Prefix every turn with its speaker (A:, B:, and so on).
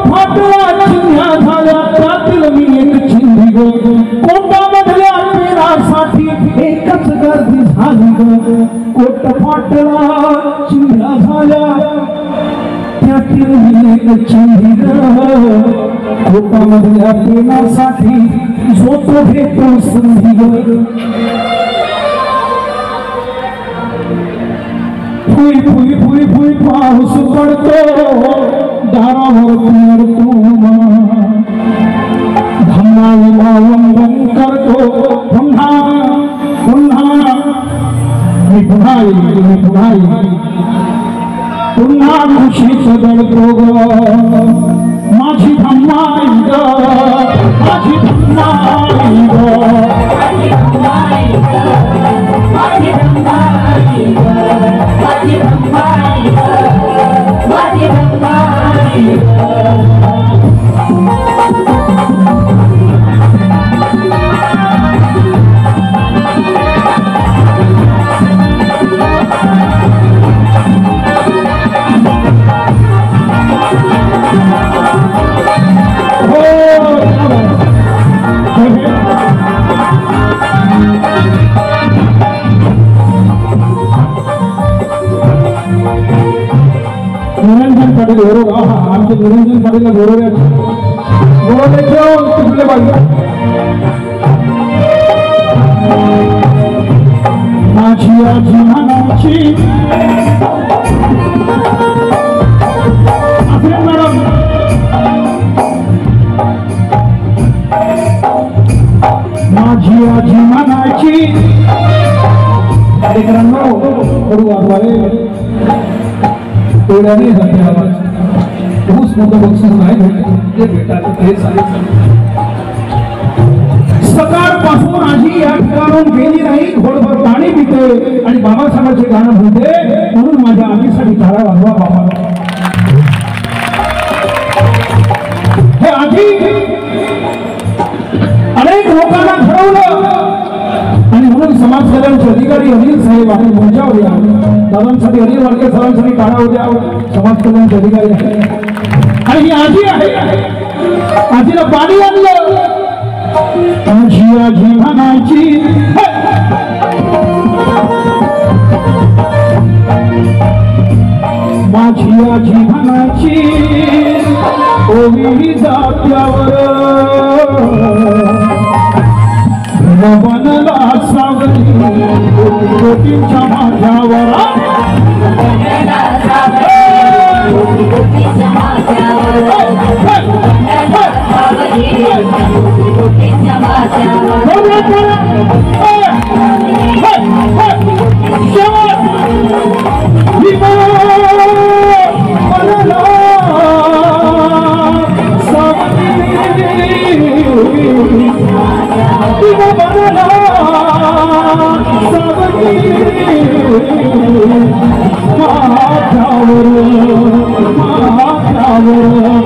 A: फाटला चिंध्या झाल्या त्यातील मी एक चिंधी ग कोटामधल्या पेरासाठी एकच गर्दी झाली ग कोट फाटला चिंध्या झाल्या त्यातील मी एक चिंधी ग कोटामधल्या पेरासाठी जो तो भेटो संधी ग फुई फुई फुई फुई पाऊस पडतो दारावर तुमा धम्माला वंदन करतो पुन्हा पुन्हा मी पुन्हा खुशीच दळतो ग माझी धम्माई ग माझी धम्माई ग माझी धम्माई ग माझी धम्माई ग माझी धम्माई निरंजन पाटील बरोबर आमचे निरंजन पाटील बरोबर तिकडे बाजू माझी आजी म्हणायची मॅडम माझी आजी म्हणायची कार्यक्रमांनो करू वाजवाले तोड्याने जाते आवाज खूप मोठं बक्षीस नाही भेटते भेटायचं ते सकाळपासून आजी या ठिकाणून गेली नाही घोडभर पाणी पिते आणि बाबासाहेबांचे गाणं म्हणते म्हणून माझ्या आजीसाठी टाळा वाजवा बाबा हे आजी अनेक लोकांना ठरवलं आणि म्हणून समाज कल्याणचे अधिकारी अनिल साहेब आणि मंचावर या दादांसाठी अनिल वाडके सरांसाठी टाळा होत्या समाज कल्याणचे अधिकारी आणि ही आजी आहे आजीला पाणी आणलं माझी आजी म्हणायची माझी आजी म्हणायची ओवी जात्यावर बनला सावली कोटीच्या माझ्यावर महाकावर